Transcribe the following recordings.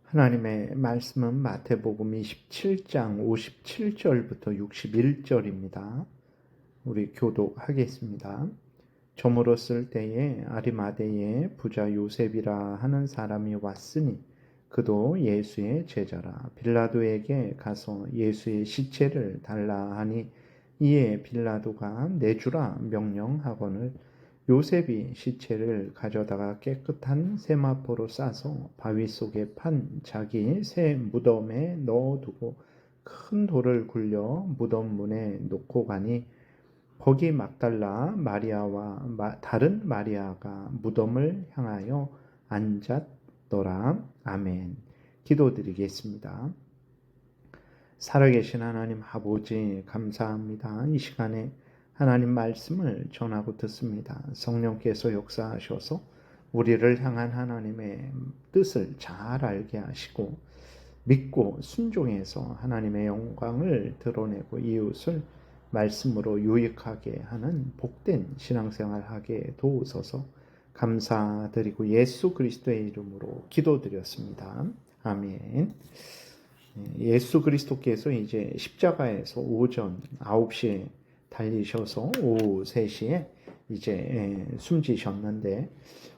하나님의 말씀은 마태복음 27장 57절부터 61절입니다. 우리 교독하겠습니다. 저물었을 때에 아리마대에 부자 요셉이라 하는 사람이 왔으니 그도 예수의 제자라. 빌라도에게 가서 예수의 시체를 달라 하니 이에 빌라도가 내주라 명령하거늘 요셉이 시체를 가져다가 깨끗한 세마포로 싸서 바위 속에 판 자기 새 무덤에 넣어두고 큰 돌을 굴려 무덤 문에 놓고 가니 거기 막달라 마리아와 다른 마리아가 무덤을 향하여 앉았더라. 아멘. 기도드리겠습니다. 살아계신 하나님 아버지 감사합니다. 이 시간에 하나님 말씀을 전하고 듣습니다. 성령께서 역사하셔서 우리를 향한 하나님의 뜻을 잘 알게 하시고 믿고 순종해서 하나님의 영광을 드러내고 이웃을 말씀으로 유익하게 하는 복된 신앙생활 하게 도우소서. 감사드리고 예수 그리스도의 이름으로 기도드렸습니다. 아멘. 예수 그리스도께서 이제 십자가에서 오전 9시에 달리셔서 오후 3시에 이제 숨지셨는데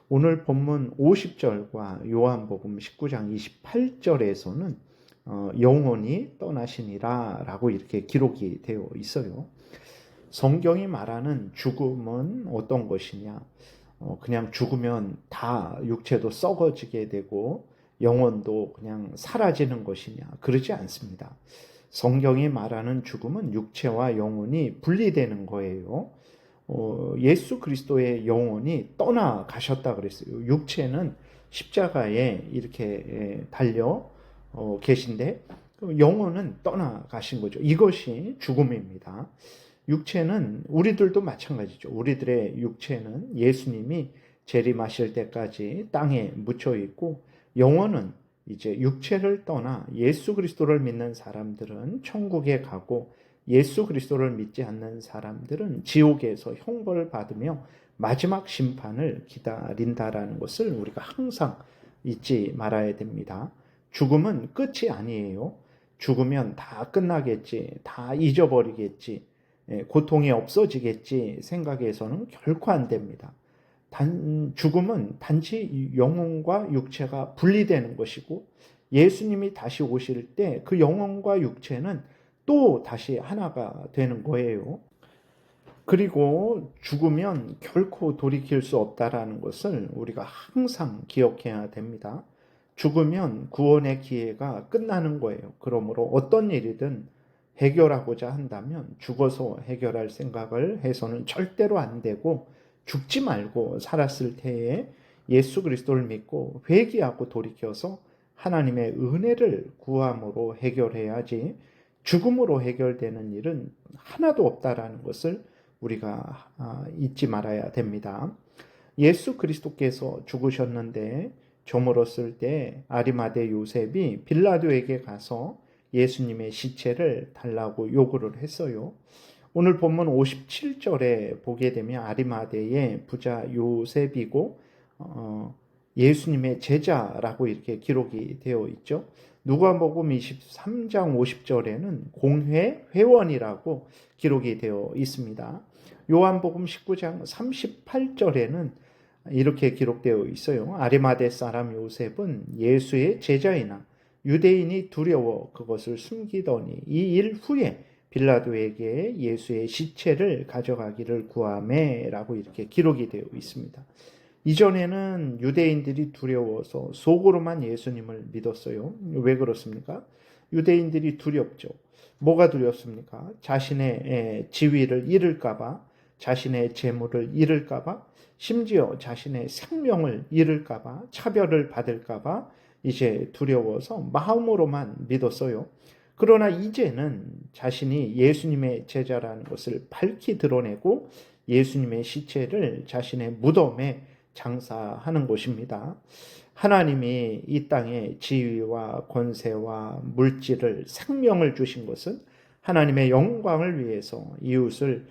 오늘 본문 50절과 요한복음 19장 28절에서는 영원히 떠나시니라 라고 이렇게 기록이 되어 있어요. 성경이 말하는 죽음은 어떤 것이냐? 그냥 죽으면 다 육체도 썩어지게 되고 영혼도 그냥 사라지는 것이냐? 그러지 않습니다. 성경이 말하는 죽음은 육체와 영혼이 분리되는 거예요. 예수 그리스도의 영혼이 떠나가셨다 그랬어요. 육체는 십자가에 이렇게 달려 계신데 영혼은 떠나가신 거죠. 이것이 죽음입니다. 육체는 우리들도 마찬가지죠. 우리들의 육체는 예수님이 재림하실 때까지 땅에 묻혀 있고 영혼은 이제 육체를 떠나 예수 그리스도를 믿는 사람들은 천국에 가고 예수 그리스도를 믿지 않는 사람들은 지옥에서 형벌을 받으며 마지막 심판을 기다린다라는 것을 우리가 항상 잊지 말아야 됩니다. 죽음은 끝이 아니에요. 죽으면 다 끝나겠지, 다 잊어버리겠지, 고통이 없어지겠지 생각해서는 결코 안 됩니다. 죽음은 단지 영혼과 육체가 분리되는 것이고 예수님이 다시 오실 때 그 영혼과 육체는 또 다시 하나가 되는 거예요. 그리고 죽으면 결코 돌이킬 수 없다라는 것을 우리가 항상 기억해야 됩니다. 죽으면 구원의 기회가 끝나는 거예요. 그러므로 어떤 일이든 해결하고자 한다면 죽어서 해결할 생각을 해서는 절대로 안 되고 죽지 말고 살았을 때에 예수 그리스도를 믿고 회개하고 돌이켜서 하나님의 은혜를 구함으로 해결해야지 죽음으로 해결되는 일은 하나도 없다라는 것을 우리가 잊지 말아야 됩니다. 예수 그리스도께서 죽으셨는데 저물었을 때 아리마대 요셉이 빌라도에게 가서 예수님의 시체를 달라고 요구를 했어요. 오늘 본문 57절에 보게 되면 아리마대의 부자 요셉이고 예수님의 제자라고 이렇게 기록이 되어 있죠. 누가복음 23장 50절에는 공회 회원이라고 기록이 되어 있습니다. 요한복음 19장 38절에는 이렇게 기록되어 있어요. 아리마대 사람 요셉은 예수의 제자이나 유대인이 두려워 그것을 숨기더니 이 일 후에 빌라도에게 예수의 시체를 가져가기를 구하매라고 이렇게 기록이 되어 있습니다. 이전에는 유대인들이 두려워서 속으로만 예수님을 믿었어요. 왜 그렇습니까? 유대인들이 두렵죠. 뭐가 두렵습니까? 자신의 지위를 잃을까봐, 자신의 재물을 잃을까봐, 심지어 자신의 생명을 잃을까봐, 차별을 받을까봐 이제 두려워서 마음으로만 믿었어요. 그러나 이제는 자신이 예수님의 제자라는 것을 밝히 드러내고 예수님의 시체를 자신의 무덤에 장사하는 것입니다. 하나님이 이 땅에 지위와 권세와 물질을 생명을 주신 것은 하나님의 영광을 위해서 이웃을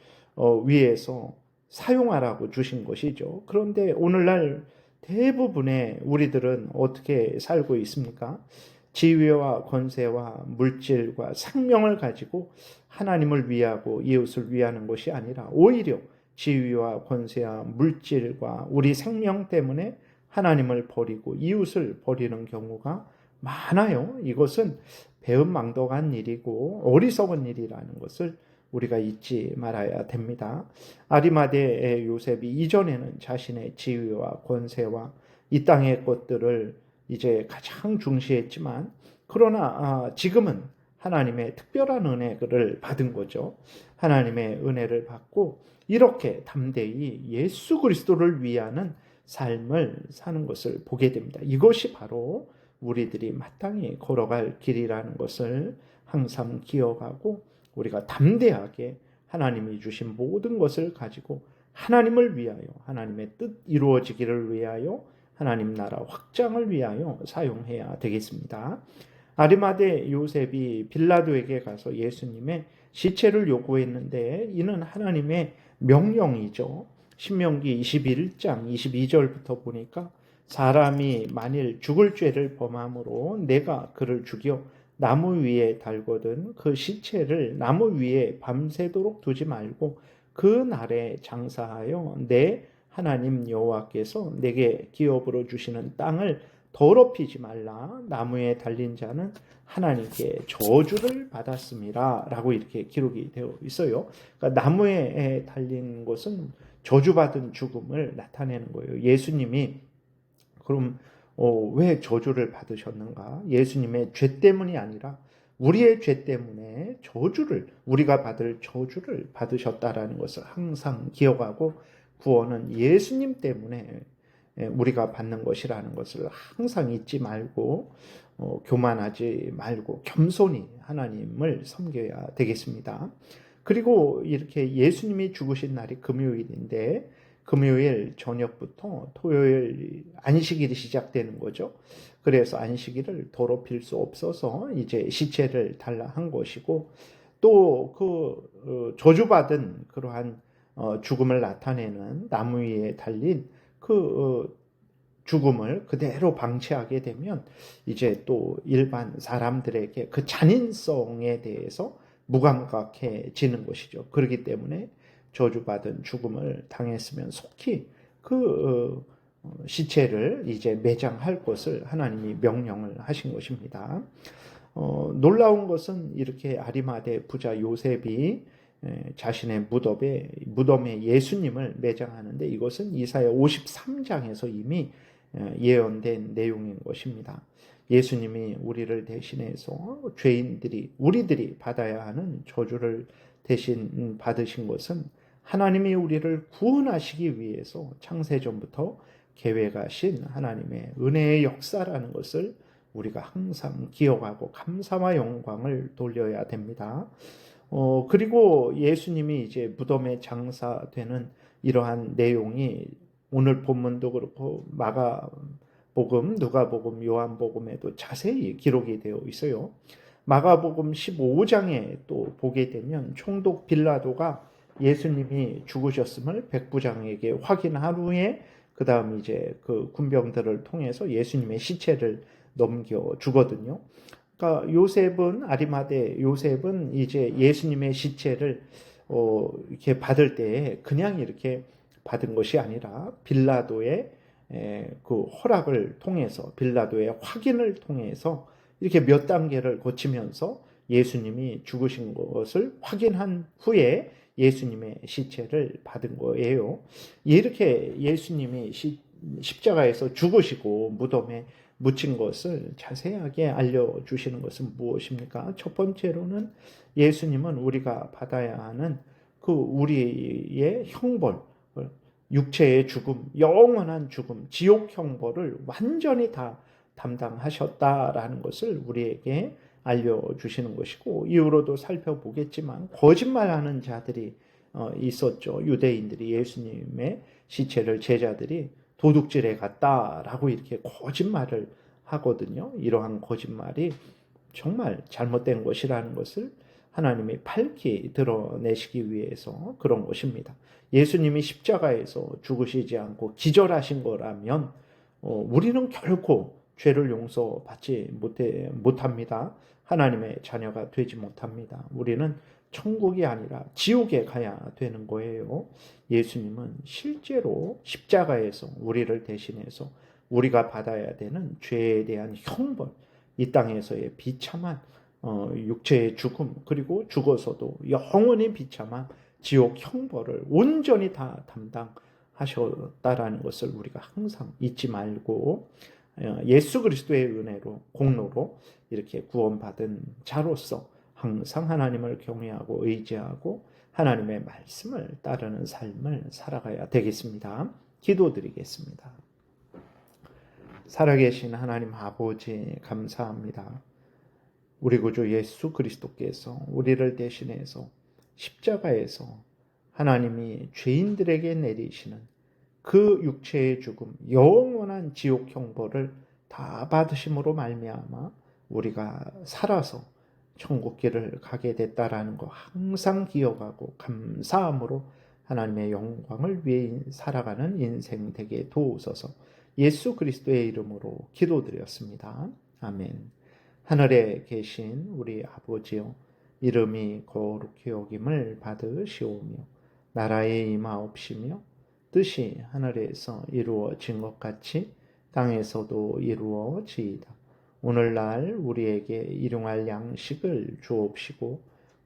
위해서 사용하라고 주신 것이죠. 그런데 오늘날 대부분의 우리들은 어떻게 살고 있습니까? 지위와 권세와 물질과 생명을 가지고 하나님을 위하고 이웃을 위하는 것이 아니라 오히려 지위와 권세와 물질과 우리 생명 때문에 하나님을 버리고 이웃을 버리는 경우가 많아요. 이것은 배은망덕한 일이고 어리석은 일이라는 것을 우리가 잊지 말아야 됩니다. 아리마대의 요셉이 이전에는 자신의 지위와 권세와 이 땅의 것들을 이제 가장 중시했지만, 그러나 지금은 하나님의 특별한 은혜를 받은 거죠. 하나님의 은혜를 받고 이렇게 담대히 예수 그리스도를 위하는 삶을 사는 것을 보게 됩니다. 이것이 바로 우리들이 마땅히 걸어갈 길이라는 것을 항상 기억하고, 우리가 담대하게 하나님이 주신 모든 것을 가지고 하나님을 위하여, 하나님의 뜻 이루어지기를 위하여, 하나님 나라 확장을 위하여 사용해야 되겠습니다. 아리마대 요셉이 빌라도에게 가서 예수님의 시체를 요구했는데 이는 하나님의 명령이죠. 신명기 21장 22절부터 보니까 사람이 만일 죽을 죄를 범함으로 내가 그를 죽여 나무 위에 달거든 그 시체를 나무 위에 밤새도록 두지 말고 그 날에 장사하여 내 하나님 여호와께서 내게 기업으로 주시는 땅을 더럽히지 말라. 나무에 달린 자는 하나님께 저주를 받았습니다. 라고 이렇게 기록이 되어 있어요. 그러니까 나무에 달린 것은 저주받은 죽음을 나타내는 거예요. 예수님이 그럼 왜 저주를 받으셨는가? 예수님의 죄 때문이 아니라 우리의 죄 때문에 우리가 받을 저주를 받으셨다라는 것을 항상 기억하고, 구원은 예수님 때문에 우리가 받는 것이라는 것을 항상 잊지 말고 교만하지 말고 겸손히 하나님을 섬겨야 되겠습니다. 그리고 이렇게 예수님이 죽으신 날이 금요일인데 금요일 저녁부터 토요일 안식일이 시작되는 거죠. 그래서 안식일을 더럽힐 수 없어서 이제 시체를 달라 한 것이고, 또 그 저주받은 그러한 죽음을 나타내는 나무 위에 달린 그 죽음을 그대로 방치하게 되면 이제 또 일반 사람들에게 그 잔인성에 대해서 무감각해지는 것이죠. 그렇기 때문에 저주받은 죽음을 당했으면 속히 그 시체를 이제 매장할 것을 하나님이 명령을 하신 것입니다. 놀라운 것은 이렇게 아리마대 부자 요셉이 자신의 무덤에 예수님을 매장하는데 이것은 이사야 53장에서 이미 예언된 내용인 것입니다. 예수님이 우리를 대신해서 우리들이 받아야 하는 저주를 대신 받으신 것은 하나님이 우리를 구원하시기 위해서 창세전부터 계획하신 하나님의 은혜의 역사라는 것을 우리가 항상 기억하고 감사와 영광을 돌려야 됩니다. 그리고 예수님이 이제 무덤에 장사되는 이러한 내용이 오늘 본문도 그렇고 마가복음, 누가복음, 요한복음에도 자세히 기록이 되어 있어요. 마가복음 15장에 또 보게 되면 총독 빌라도가 예수님이 죽으셨음을 백부장에게 확인한 후에 그 다음 이제 그 군병들을 통해서 예수님의 시체를 넘겨주거든요. 그러니까 아리마대 요셉은 이제 예수님의 시체를 이렇게 받을 때 그냥 이렇게 받은 것이 아니라 빌라도의 그 허락을 통해서, 빌라도의 확인을 통해서 이렇게 몇 단계를 거치면서 예수님이 죽으신 것을 확인한 후에 예수님의 시체를 받은 거예요. 이렇게 예수님이 십자가에서 죽으시고 무덤에 묻힌 것을 자세하게 알려주시는 것은 무엇입니까? 첫 번째로는 예수님은 우리가 받아야 하는 그 우리의 형벌, 육체의 죽음, 영원한 죽음, 지옥 형벌을 완전히 다 담당하셨다라는 것을 우리에게 알려주시는 것이고, 이후로도 살펴보겠지만 거짓말하는 자들이 있었죠. 유대인들이 예수님의 시체를 제자들이 도둑질해 갔다라고 이렇게 거짓말을 하거든요. 이러한 거짓말이 정말 잘못된 것이라는 것을 하나님이 밝히 드러내시기 위해서 그런 것입니다. 예수님이 십자가에서 죽으시지 않고 기절하신 거라면 우리는 결코 죄를 용서받지 못합니다. 하나님의 자녀가 되지 못합니다. 우리는 천국이 아니라 지옥에 가야 되는 거예요. 예수님은 실제로 십자가에서 우리를 대신해서 우리가 받아야 되는 죄에 대한 형벌, 이 땅에서의 비참한 육체의 죽음, 그리고 죽어서도 영원히 비참한 지옥 형벌을 온전히 다 담당하셨다라는 것을 우리가 항상 잊지 말고 예수 그리스도의 은혜로 공로로 이렇게 구원받은 자로서 항상 하나님을 경외하고 의지하고 하나님의 말씀을 따르는 삶을 살아가야 되겠습니다. 기도드리겠습니다. 살아계신 하나님 아버지 감사합니다. 우리 구주 예수 그리스도께서 우리를 대신해서 십자가에서 하나님이 죄인들에게 내리시는 그 육체의 죽음, 영원한 지옥 형벌을 다 받으심으로 말미암아 우리가 살아서 천국길을 가게 됐다라는 거 항상 기억하고 감사함으로 하나님의 영광을 위해 살아가는 인생 되게 도우소서. 예수 그리스도의 이름으로 기도드렸습니다. 아멘. 하늘에 계신 우리 아버지여, 이름이 거룩히 여김을 받으시오며 나라의 임하옵시며 뜻이 하늘에서 이루어진 것 같이 땅에서도 이루어지이다. 오늘날 우리에게 일용할 양식을 주옵시고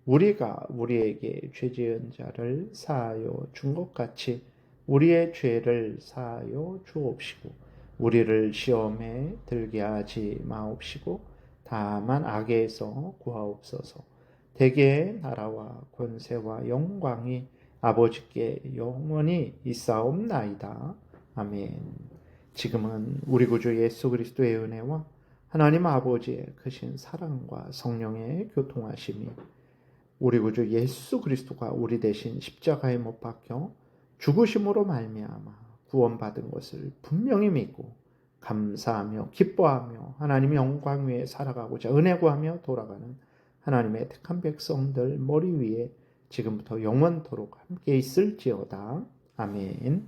우리가 우리에게 죄지은 자를 사하여 준 것 같이 우리의 죄를 사하여 주옵시고 우리를 시험에 들게 하지 마옵시고 다만 악에서 구하옵소서. 대개의 나라와 권세와 영광이 아버지께 영원히 있사옵나이다. 아멘. 지금은 우리 구주 예수 그리스도의 은혜와 하나님 아버지의 크신 사랑과 성령의 교통하심이 우리 구주 예수 그리스도가 우리 대신 십자가에 못 박혀 죽으심으로 말미암아 구원받은 것을 분명히 믿고 감사하며 기뻐하며 하나님의 영광 위에 살아가고자 은혜 구하며 돌아가는 하나님의 택한 백성들 머리 위에 지금부터 영원토록 함께 있을지어다. 아멘.